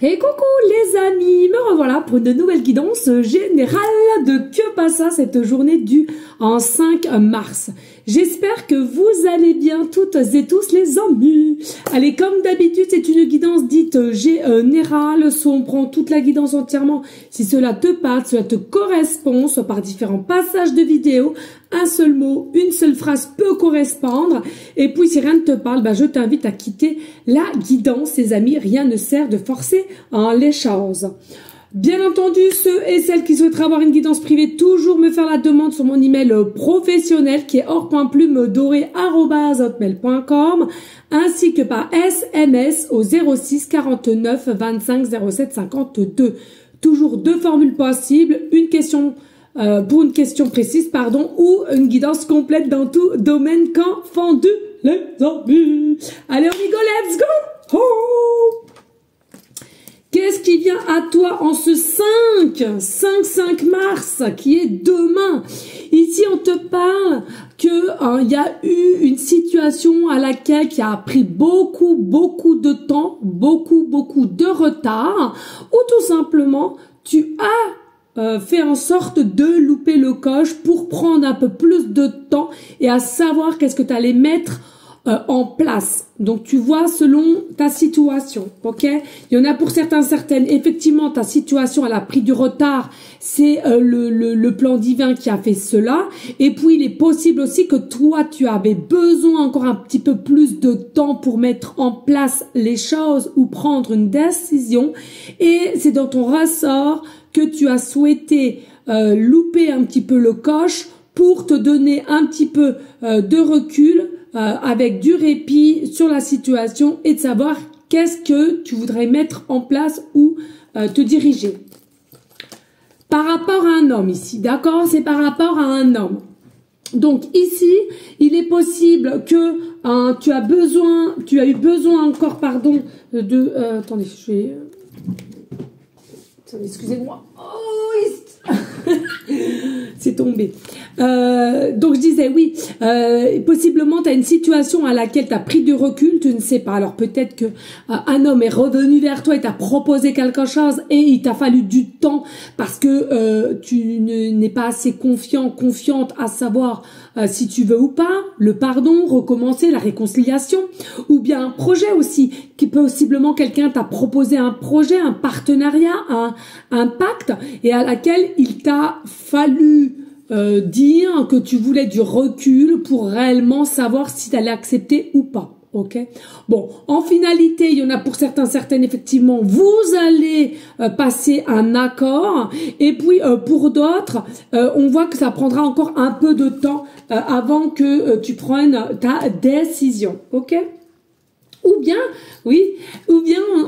Et coucou les amis, me revoilà pour une nouvelle guidance générale de Que passa cette journée du 5 mars. J'espère que vous allez bien toutes et tous les amis. Allez, comme d'habitude, c'est une guidance dite générale, soit on prend toute la guidance entièrement si cela te parle, cela te correspond, soit par différents passages de vidéo. Un seul mot, une seule phrase peut correspondre. Et puis, si rien ne te parle, je t'invite à quitter la guidance, les amis. Rien ne sert de forcer les choses. Bien entendu, ceux et celles qui souhaiteraient avoir une guidance privée, toujours me faire la demande sur mon email professionnel qui est or.plume-doré@hotmail.com ainsi que par SMS au 06 49 25 07 52. Toujours deux formules possibles, une question pour une question précise, ou une guidance complète dans tout domaine confondu, les amis. Allez, on rigole, let's go! Oh! Qu'est-ce qui vient à toi en ce 5 mars, qui est demain? Ici, on te parle que il y a eu une situation à laquelle qui a pris beaucoup de temps, beaucoup de retard, ou tout simplement, tu as fait en sorte de louper le coche pour prendre un peu plus de temps et à savoir qu'est-ce que tu allais mettre en place. Donc, tu vois selon ta situation, ok? Il y en a pour certaines, effectivement, ta situation, elle a pris du retard. C'est le plan divin qui a fait cela. Et puis, il est possible aussi que toi, tu avais besoin encore un petit peu plus de temps pour mettre en place les choses ou prendre une décision. Et c'est dans ton ressort que tu as souhaité louper un petit peu le coche pour te donner un petit peu de recul avec du répit sur la situation et de savoir qu'est-ce que tu voudrais mettre en place ou te diriger. Par rapport à un homme ici, d'accord? C'est par rapport à un homme. Donc ici, il est possible que tu as eu besoin encore, de... attendez, je vais... excusez-moi. Oh, c'est tombé. Donc je disais oui, possiblement tu as une situation à laquelle tu as pris du recul, tu ne sais pas. Alors peut-être que un homme est revenu vers toi et t'a proposé quelque chose et il t'a fallu du temps parce que tu n'es pas assez confiante à savoir si tu veux ou pas, le pardon, recommencer, la réconciliation, ou bien un projet aussi, qui possiblement quelqu'un t'a proposé un projet, un partenariat, un pacte, et à laquelle il t'a fallu dire que tu voulais du recul pour réellement savoir si tu allais accepter ou pas. Ok. Bon, en finalité, il y en a pour certaines, effectivement, vous allez passer un accord, et puis pour d'autres, on voit que ça prendra encore un peu de temps avant que tu prennes ta décision. Ok. Ou bien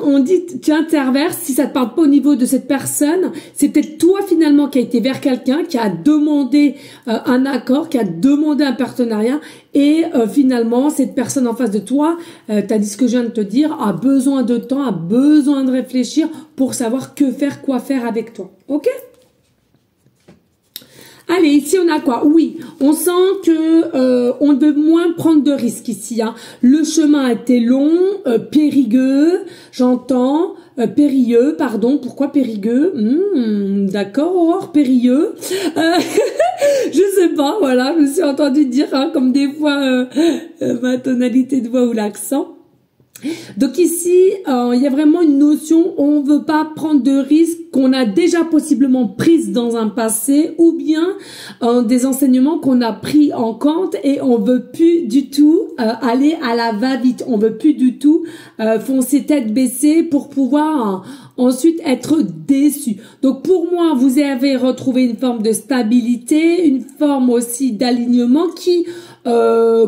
on dit tu interverses, si ça te parle pas au niveau de cette personne, c'est peut-être toi finalement qui a été vers quelqu'un, qui a demandé un accord, qui a demandé un partenariat et finalement cette personne en face de toi, t'as dit ce que je viens de te dire, a besoin de temps, a besoin de réfléchir pour savoir que faire, quoi faire avec toi. Ok? Allez, ici on a quoi? Oui, on sent que on veut moins prendre de risques ici. Hein. Le chemin a été long, périlleux, j'entends, périlleux, pardon. Pourquoi périlleux? D'accord, Aurore, périlleux. Je sais pas, voilà, je me suis entendue dire, comme des fois, ma tonalité de voix ou l'accent. Donc ici, il y a vraiment une notion, on veut pas prendre de risques qu'on a déjà possiblement prises dans un passé ou bien des enseignements qu'on a pris en compte et on veut plus du tout aller à la va-vite, on veut plus du tout foncer tête baissée pour pouvoir ensuite être déçu. Donc pour moi, vous avez retrouvé une forme de stabilité, une forme aussi d'alignement qui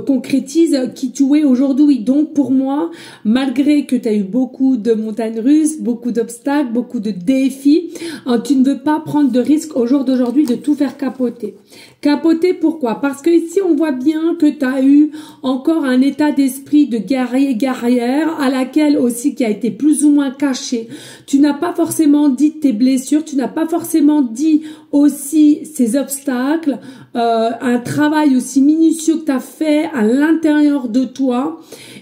concrétise qui tu es aujourd'hui. Donc pour moi, malgré que tu as eu beaucoup de montagnes russes, beaucoup d'obstacles, beaucoup de défis, tu ne veux pas prendre de risque au jour d'aujourd'hui de tout faire capoter. Capoter, pourquoi? Parce que ici, on voit bien que tu as eu encore un état d'esprit de guerrière à laquelle aussi qui a été plus ou moins caché. Tu n'as pas forcément dit tes blessures, tu n'as pas forcément dit aussi ces obstacles, un travail aussi minutieux que tu as fait à l'intérieur de toi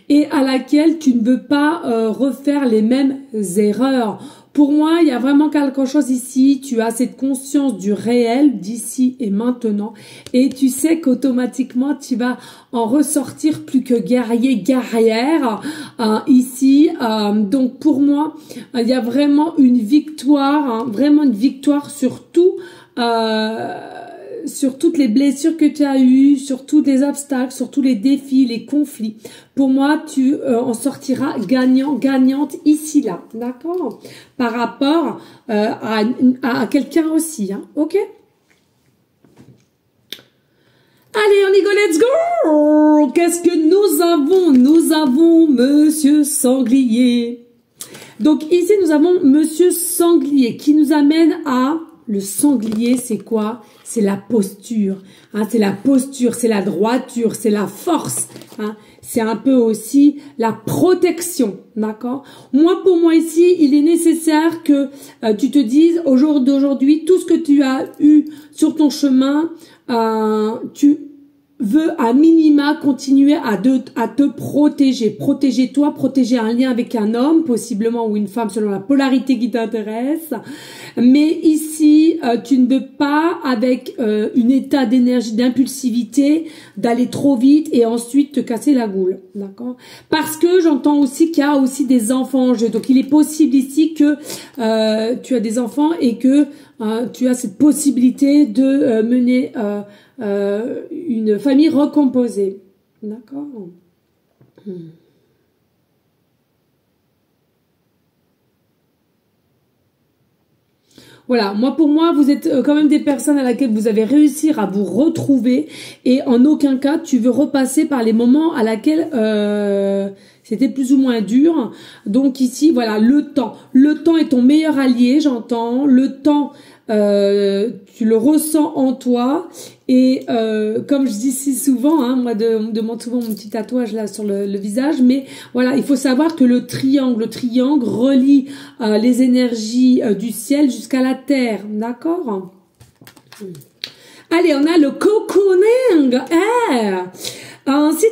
et à laquelle tu ne veux pas refaire les mêmes erreurs. Pour moi, il y a vraiment quelque chose ici, tu as cette conscience du réel d'ici et maintenant et tu sais qu'automatiquement tu vas en ressortir plus que guerrière ici. Donc pour moi, il y a vraiment une victoire, vraiment une victoire sur tout. Sur toutes les blessures que tu as eues, sur tous les obstacles, sur tous les défis, les conflits. Pour moi, tu en sortiras gagnante ici, là, d'accord? Par rapport à quelqu'un aussi, hein, ok? Allez, on y go, let's go! Qu'est-ce que nous avons? Nous avons Monsieur Sanglier. Donc ici, nous avons Monsieur Sanglier qui nous amène à... Le sanglier, c'est quoi? C'est la posture. Hein, c'est la posture, c'est la droiture, c'est la force. Hein, c'est un peu aussi la protection. D'accord? Moi, pour moi ici, il est nécessaire que tu te dises au jour d'aujourd'hui, tout ce que tu as eu sur ton chemin, tu veux à minima continuer à te protéger. Protéger toi, protéger un lien avec un homme, possiblement, ou une femme selon la polarité qui t'intéresse. Mais ici, tu ne veux pas avec un état d'énergie, d'impulsivité, d'aller trop vite et ensuite te casser la goule. D'accord? Parce que j'entends aussi qu'il y a aussi des enfants en jeu. Donc, il est possible ici que tu as des enfants et que tu as cette possibilité de mener une famille recomposée. D'accord? Voilà, pour moi, vous êtes quand même des personnes à laquelle vous avez réussi à vous retrouver et en aucun cas, tu veux repasser par les moments à laquelle c'était plus ou moins dur. Donc ici, voilà, le temps. Le temps est ton meilleur allié, j'entends. Le temps, tu le ressens en toi. Et comme je dis si souvent, hein, moi on me demande souvent mon petit tatouage là sur le visage, mais voilà, il faut savoir que le triangle relie les énergies du ciel jusqu'à la terre, d'accord? Allez, on a le cocooning air. Si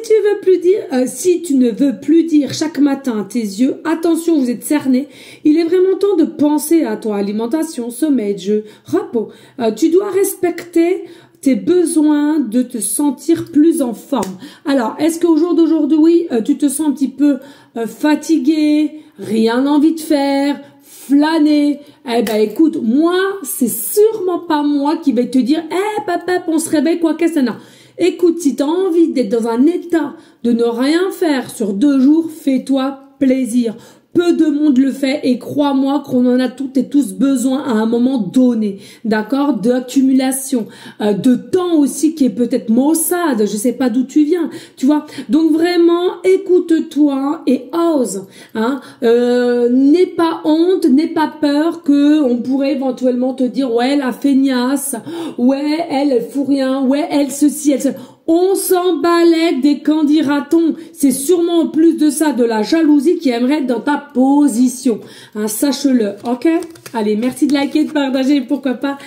tu ne veux plus dire chaque matin à tes yeux, attention, vous êtes cerné, il est vraiment temps de penser à toi, alimentation, sommeil, jeu, repos. Tu dois respecter tes besoins de te sentir plus en forme. Alors, est-ce qu'au jour d'aujourd'hui, tu te sens un petit peu fatigué, rien envie de faire, flâner? Eh ben, écoute, moi, c'est sûrement pas moi qui vais te dire, papa, on se réveille, quoi qu'est-ce que ça? Écoute, si tu as envie d'être dans un état de ne rien faire sur 2 jours, fais-toi plaisir. Peu de monde le fait et crois-moi qu'on en a toutes et tous besoin à un moment donné, d'accord, d'accumulation, de temps aussi qui est peut-être maussade, je sais pas d'où tu viens, tu vois. Donc vraiment, écoute-toi et ose, hein. N'aie pas honte, n'aie pas peur que on pourrait éventuellement te dire ouais la feignasse, ouais elle fout rien, ouais elle ceci, elle ceci. On s'en balèque des qu'en dira-t-on. C'est sûrement en plus de ça de la jalousie qui aimerait être dans ta position. Hein, sache-le, ok? Allez, merci de liker, de partager et pourquoi pas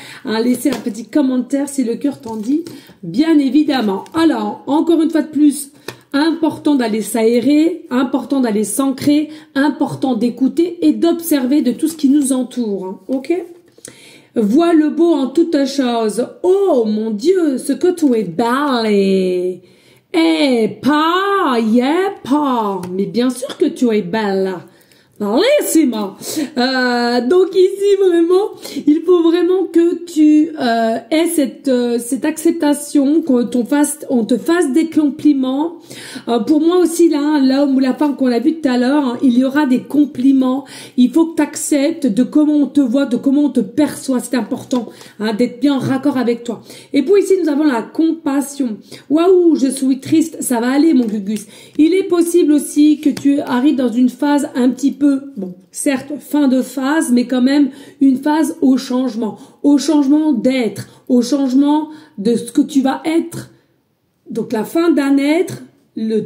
laisser un petit commentaire si le cœur t'en dit, bien évidemment. Alors, encore une fois de plus, important d'aller s'aérer, important d'aller s'ancrer, important d'écouter et d'observer de tout ce qui nous entoure, hein, ok? Vois le beau en toutes choses. Oh mon Dieu, ce que tu es belle. Pas. Mais bien sûr que tu es belle. Bellissima. Donc ici vraiment, il faut vraiment que tu aies cette acceptation, qu'on te fasse des compliments. Pour moi aussi là, l'homme ou la femme qu'on a vu tout à l'heure, hein, il y aura des compliments. Il faut que tu acceptes de comment on te voit, de comment on te perçoit. C'est important, hein, d'être bien en raccord avec toi. Et puis ici nous avons la compassion. Waouh, je suis triste, ça va aller mon Gugus. Il est possible aussi que tu arrives dans une phase un petit peu peu, bon, certes, fin de phase, mais quand même une phase au changement d'être, au changement de ce que tu vas être. Donc la fin d'un être,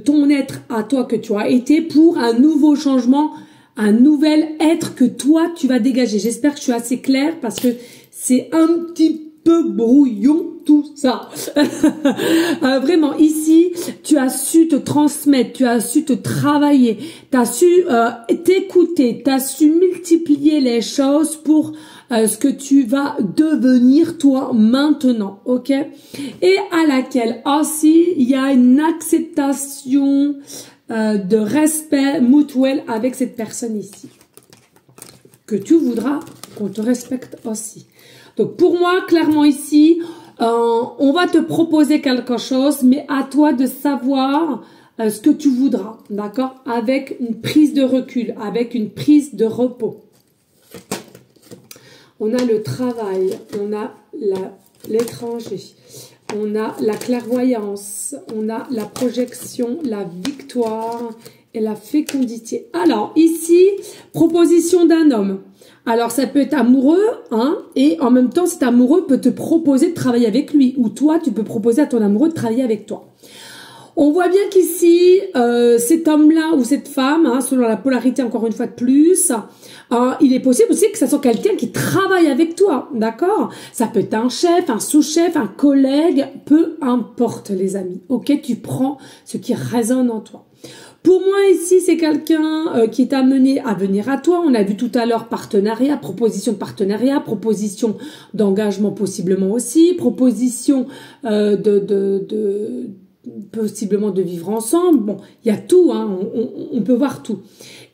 ton être à toi que tu as été pour un nouveau changement, un nouvel être que toi tu vas dégager. J'espère que je suis assez claire parce que c'est un petit peu brouillon tout ça. Vraiment, ici, tu as su te transmettre, tu as su te travailler, tu as su t'écouter, tu as su multiplier les choses pour ce que tu vas devenir toi maintenant, ok? Et à laquelle aussi, il y a une acceptation de respect mutuel avec cette personne ici. Que tu voudras qu'on te respecte aussi. Donc pour moi, clairement ici, on va te proposer quelque chose, mais à toi de savoir ce que tu voudras, d'accord? Avec une prise de recul, avec une prise de repos. On a le travail, on a l'étranger, on a la clairvoyance, on a la projection, la victoire et la fécondité. Alors ici, proposition d'un homme. Alors, ça peut être amoureux, hein, et en même temps, cet amoureux peut te proposer de travailler avec lui, ou toi, tu peux proposer à ton amoureux de travailler avec toi. On voit bien qu'ici, cet homme-là ou cette femme, hein, selon la polarité encore une fois de plus, il est possible aussi que ça soit quelqu'un qui travaille avec toi, d'accord? Ça peut être un chef, un sous-chef, un collègue, peu importe les amis, ok? Tu prends ce qui résonne en toi. Pour moi, ici, c'est quelqu'un qui est amené à venir à toi. On a vu tout à l'heure partenariat, proposition de partenariat, proposition d'engagement possiblement aussi, proposition possiblement de vivre ensemble. Bon, il y a tout, hein, on peut voir tout.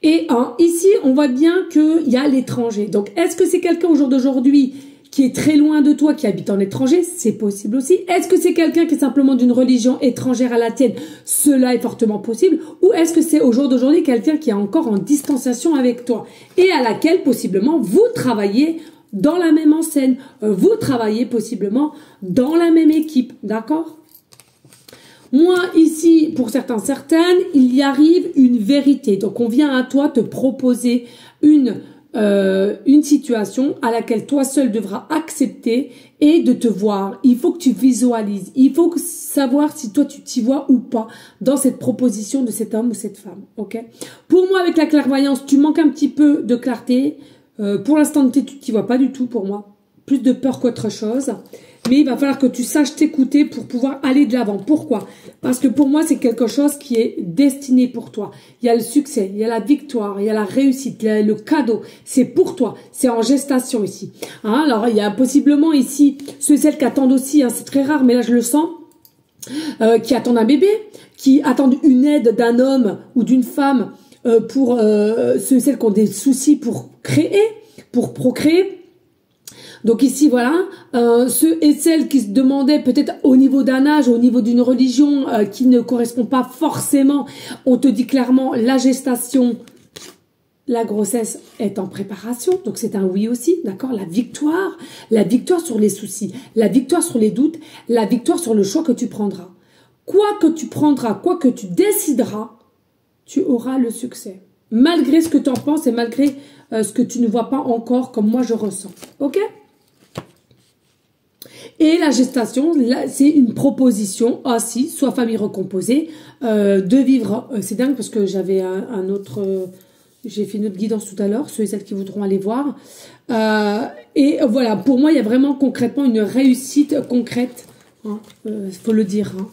Et ici, on voit bien qu'il y a l'étranger. Donc, est-ce que c'est quelqu'un au jour d'aujourd'hui qui est très loin de toi, qui habite en étranger? C'est possible aussi. Est-ce que c'est quelqu'un qui est simplement d'une religion étrangère à la tienne? Cela est fortement possible. Ou est-ce que c'est au jour d'aujourd'hui quelqu'un qui est encore en distanciation avec toi et à laquelle possiblement vous travaillez dans la même enseigne, vous travaillez possiblement dans la même équipe, d'accord? Moi, ici, pour certaines, il y arrive une vérité. Donc, on vient à toi te proposer une situation à laquelle toi seul devras accepter et de te voir. Il faut que tu visualises. Il faut savoir si toi tu t'y vois ou pas dans cette proposition de cet homme ou cette femme. Ok? Pour moi, avec la clairvoyance, tu manques un petit peu de clarté. Pour l'instant, tu t'y vois pas du tout pour moi. Plus de peur qu'autre chose. Mais il va falloir que tu saches t'écouter pour pouvoir aller de l'avant. Pourquoi? Parce que pour moi, c'est quelque chose qui est destiné pour toi. Il y a le succès, il y a la victoire, il y a la réussite, il y a le cadeau. C'est pour toi. C'est en gestation ici. Hein, alors, il y a possiblement ici ceux et celles qui attendent aussi, hein, c'est très rare, mais là, je le sens, qui attendent un bébé, qui attendent une aide d'un homme ou d'une femme pour ceux et celles qui ont des soucis pour créer, pour procréer. Donc ici, voilà, ceux et celles qui se demandaient peut-être au niveau d'un âge, au niveau d'une religion qui ne correspond pas forcément, on te dit clairement la gestation, la grossesse est en préparation, donc c'est un oui aussi, d'accord? La victoire sur les soucis, la victoire sur les doutes, la victoire sur le choix que tu prendras. Quoi que tu prendras, quoi que tu décideras, tu auras le succès. Malgré ce que tu en penses et malgré ce que tu ne vois pas encore comme moi je ressens, ok? Et la gestation, c'est une proposition aussi, soit famille recomposée, de vivre. C'est dingue parce que j'avais un autre, j'ai fait une autre guidance tout à l'heure, ceux et celles qui voudront aller voir. Et voilà, pour moi, il y a vraiment concrètement une réussite concrète. Hein, faut le dire. Hein.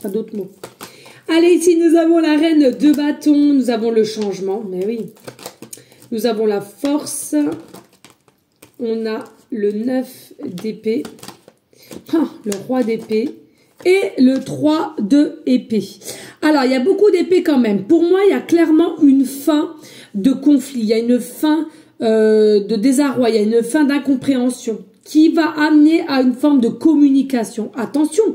Pas d'autres mots. Allez, ici, nous avons la reine de bâton, nous avons le changement, mais oui. Nous avons la force, on a le 9 d'épée, le roi d'épée et le 3 de épée. Alors, il y a beaucoup d'épées quand même. Pour moi, il y a clairement une fin de conflit, il y a une fin de désarroi, il y a une fin d'incompréhension qui va amener à une forme de communication. Attention,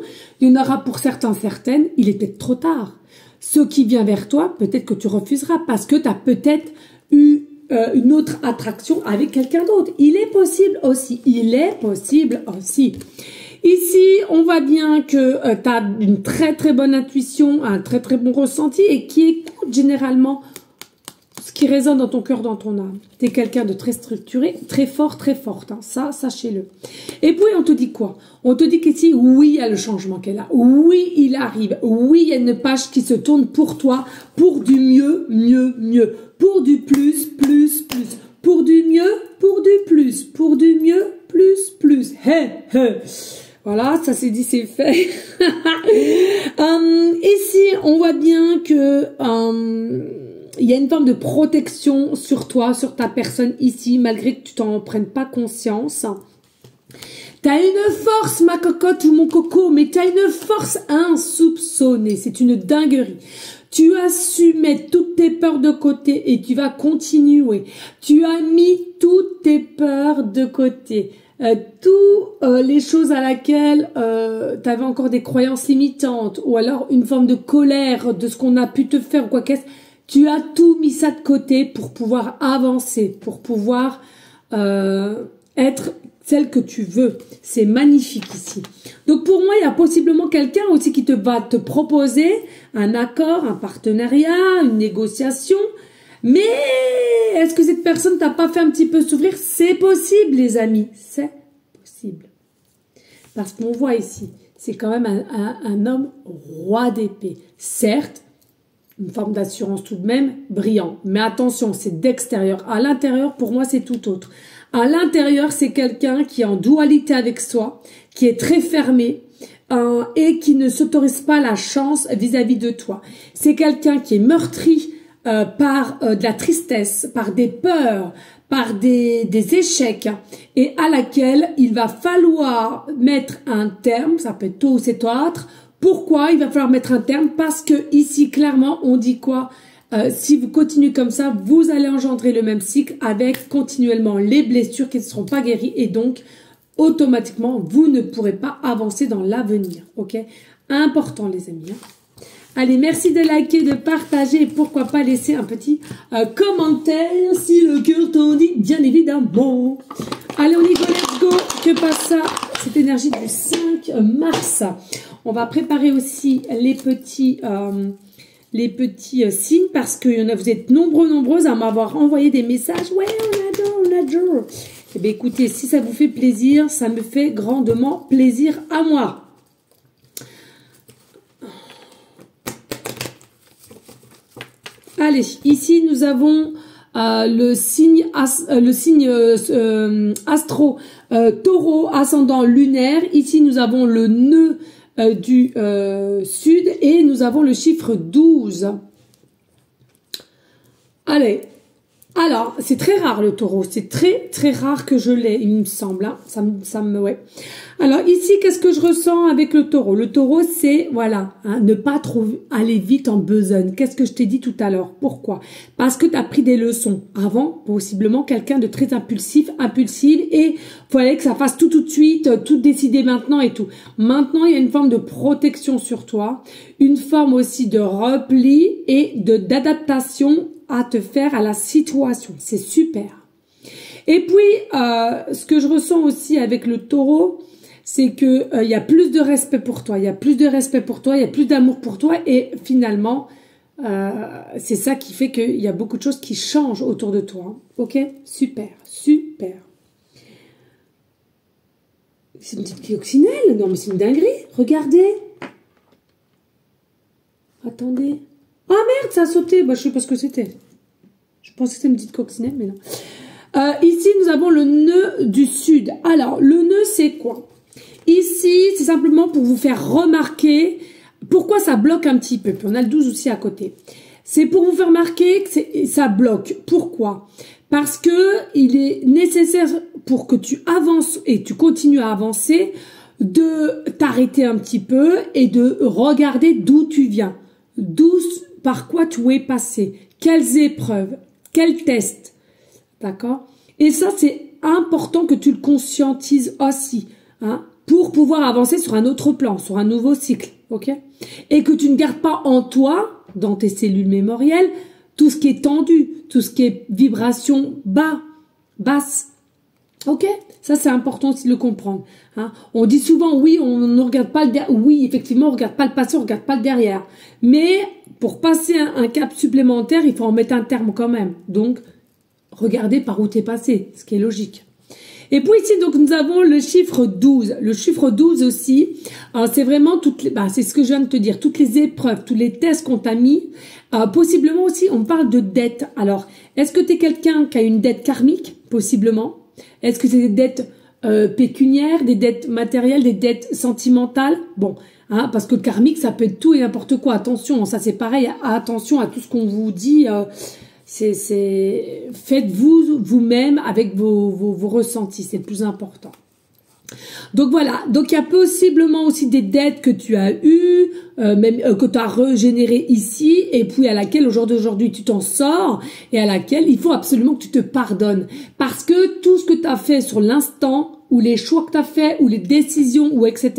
il y en aura pour certaines, il est peut-être trop tard. Ce qui vient vers toi, peut-être que tu refuseras parce que tu as peut-être eu une autre attraction avec quelqu'un d'autre. Il est possible aussi. Il est possible aussi. Ici, on voit bien que tu as une très très bonne intuition, un très très bon ressenti et qui écoute généralement ce qui résonne dans ton cœur, dans ton âme. Tu es quelqu'un de très structuré, très fort, très forte. Hein. Ça, sachez-le. Et puis, on te dit quoi? On te dit qu'ici, oui, il y a le changement qu'elle a. Oui, il arrive. Oui, il y a une page qui se tourne pour toi, pour du mieux, mieux, mieux. Pour du plus, plus, plus. Pour du mieux, pour du plus. Pour du mieux, plus, plus. Hé, hé. Voilà, ça c'est dit, c'est fait. Ici, on voit bien que il y a une forme de protection sur toi, sur ta personne ici, malgré que tu t'en prennes pas conscience. T'as une force, ma cocotte ou mon coco, mais t'as une force insoupçonnée. C'est une dinguerie. Tu as su mettre toutes tes peurs de côté et tu vas continuer. Tu as mis toutes tes peurs de côté. Toutes les choses à laquelle tu avais encore des croyances limitantes ou alors une forme de colère de ce qu'on a pu te faire ou quoi qu'est-ce, tu as tout mis ça de côté pour pouvoir avancer, pour pouvoir être celle que tu veux. C'est magnifique ici. Donc pour moi, il y a possiblement quelqu'un aussi qui va te proposer un accord, un partenariat, une négociation. Mais est-ce que cette personne t'a pas fait un petit peu souffrir? C'est possible, les amis. C'est possible. Parce qu'on voit ici, c'est quand même un homme roi d'épée. Certes, une forme d'assurance tout de même, brillant. Mais attention, c'est d'extérieur. À l'intérieur, pour moi, c'est tout autre. À l'intérieur, c'est quelqu'un qui est en dualité avec soi, qui est très fermé et qui ne s'autorise pas la chance vis-à-vis de toi. C'est quelqu'un qui est meurtri par de la tristesse, par des peurs, par des échecs, et à laquelle il va falloir mettre un terme, ça peut être tôt ou c'est tard. Pourquoi il va falloir mettre un terme? Parce que ici, clairement, on dit quoi? Si vous continuez comme ça, vous allez engendrer le même cycle avec continuellement les blessures qui ne seront pas guéries et donc, automatiquement, vous ne pourrez pas avancer dans l'avenir. Ok? Important, les amis. Hein? Allez, merci de liker, de partager et pourquoi pas laisser un petit commentaire si le cœur t'en dit, bien évidemment. Allez, on y va, let's go. Que passe ça? Cette énergie du 5 mars. On va préparer aussi les petits signes parce que vous êtes nombreuses à m'avoir envoyé des messages. Ouais, on adore. Eh bien, écoutez, si ça vous fait plaisir, ça me fait grandement plaisir à moi. Allez, ici nous avons le signe astro taureau ascendant lunaire. Ici nous avons le nœud du sud et nous avons le chiffre 12. Allez, alors c'est très rare le taureau, c'est très rare que je l'ai, il me semble, hein. Ouais. Alors ici, qu'est-ce que je ressens avec le taureau? Le taureau, c'est, voilà, hein, ne pas trop aller vite en besogne. Qu'est-ce que je t'ai dit tout à l'heure? Pourquoi? Parce que tu as pris des leçons. Avant, possiblement, quelqu'un de très impulsive, et fallait que ça fasse tout de suite, tout décider maintenant et tout. Maintenant, il y a une forme de protection sur toi, une forme aussi de repli et d'adaptation à te faire à la situation. C'est super. Et puis, ce que je ressens aussi avec le taureau, c'est que il y a plus de respect pour toi, il y a plus de respect pour toi, il y a plus d'amour pour toi et finalement, c'est ça qui fait qu'il y a beaucoup de choses qui changent autour de toi. Hein. Ok? Super, super. C'est une petite coccinelle? Non mais c'est une dinguerie, regardez. Attendez. Ah merde, ça a sauté. Bah, je sais pas ce que c'était. Je pensais que c'était une petite coccinelle, mais non. Ici, nous avons le nœud du sud. Alors, le nœud, c'est quoi? Ici, c'est simplement pour vous faire remarquer pourquoi ça bloque un petit peu. Puis on a le 12 aussi à côté. C'est pour vous faire remarquer que ça bloque. Pourquoi? Parce que il est nécessaire pour que tu avances et tu continues à avancer, de t'arrêter un petit peu et de regarder d'où tu viens. Par quoi tu es passé. Quelles épreuves. Quels tests. D'accord? Et ça, c'est important que tu le conscientises aussi. Hein, pour pouvoir avancer sur un autre plan, sur un nouveau cycle. Ok? Et que tu ne gardes pas en toi, dans tes cellules mémorielles, tout ce qui est tendu, tout ce qui est vibration basse. Ok? Ça, c'est important aussi de le comprendre. Hein? On dit souvent, oui, on ne regarde pas le derrière. Oui, effectivement, on ne regarde pas le passé, on ne regarde pas le derrière. Mais pour passer un cap supplémentaire, il faut en mettre un terme quand même. Donc, regardez par où t'es passé, ce qui est logique. Et puis ici, donc, nous avons le chiffre 12. Le chiffre 12 aussi, c'est vraiment c'est ce que je viens de te dire, toutes les épreuves, tous les tests qu'on t'a mis. Possiblement aussi, on parle de dette. Alors, est-ce que tu es quelqu'un qui a une dette karmique? Possiblement. Est-ce que c'est des dettes pécuniaires, des dettes matérielles, des dettes sentimentales? Bon, hein, parce que le karmique, ça peut être tout et n'importe quoi. Attention, ça c'est pareil. Attention à tout ce qu'on vous dit. Faites-vous vous-même avec vos ressentis, c'est le plus important. Donc voilà, donc il y a possiblement aussi des dettes que tu as eues, que tu as régénérées ici, et puis à laquelle au jour d'aujourd'hui tu t'en sors, et à laquelle il faut absolument que tu te pardonnes. Parce que tout ce que tu as fait sur l'instant, ou les choix que tu as fait, ou les décisions, ou etc.,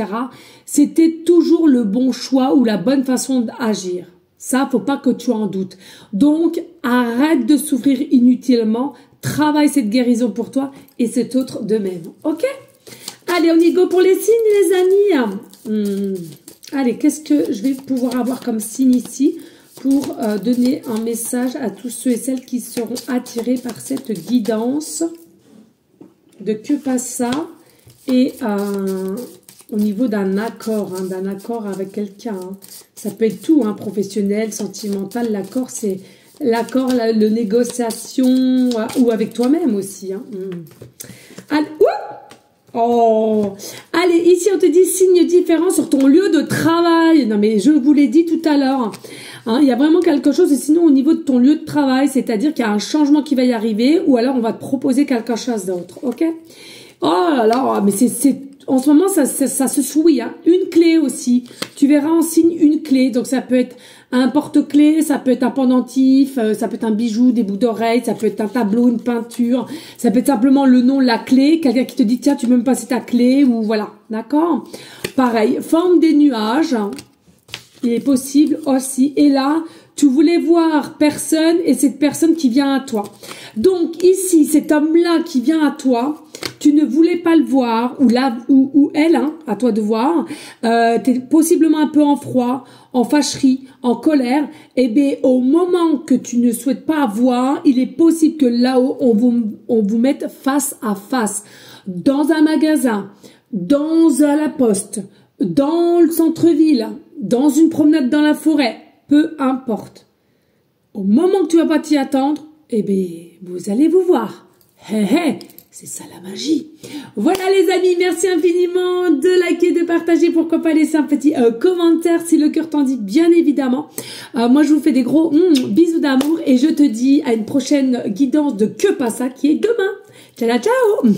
c'était toujours le bon choix ou la bonne façon d'agir. Ça, faut pas que tu en doutes. Donc, arrête de souffrir inutilement, travaille cette guérison pour toi, et cet autre de même. Ok ? Allez, on y go pour les signes, les amis. Allez, qu'est-ce que je vais pouvoir avoir comme signe ici pour donner un message à tous ceux et celles qui seront attirés par cette guidance de que passe ça et au niveau d'un accord avec quelqu'un. Ça peut être tout, hein, professionnel, sentimental. L'accord, c'est l'accord, la négociation ou avec toi-même aussi. Hein. Allez, oh, allez, ici on te dit signe différent sur ton lieu de travail. Non mais je vous l'ai dit tout à l'heure. Hein, il y a vraiment quelque chose, et sinon au niveau de ton lieu de travail, c'est-à-dire qu'il y a un changement qui va y arriver, ou alors on va te proposer quelque chose d'autre, ok? Oh là là, mais en ce moment ça se souille, hein. Une clé aussi. Tu verras en signe une clé, donc ça peut être un porte-clés, ça peut être un pendentif, ça peut être un bijou, des bouts d'oreilles, ça peut être un tableau, une peinture, ça peut être simplement le nom, la clé, quelqu'un qui te dit tiens tu peux me passer ta clé, ou voilà, d'accord? Pareil, forme des nuages, il est possible aussi, et là tu voulais voir personne et cette personne qui vient à toi. Donc ici, cet homme-là qui vient à toi, tu ne voulais pas le voir, ou elle, hein, à toi de voir, tu es possiblement un peu en froid, en fâcherie, en colère, et bien au moment que tu ne souhaites pas voir, il est possible que là-haut, on vous mette face à face, dans un magasin, à la poste, dans le centre-ville, dans une promenade dans la forêt, peu importe. Au moment que tu vas pas t'y attendre, eh bien, vous allez vous voir. Hé hé, c'est ça la magie. Voilà les amis, merci infiniment de liker, de partager, pourquoi pas laisser un petit commentaire si le cœur t'en dit, bien évidemment. Moi, je vous fais des gros bisous d'amour et je te dis à une prochaine guidance de Que Passa qui est demain. Ciao, ciao.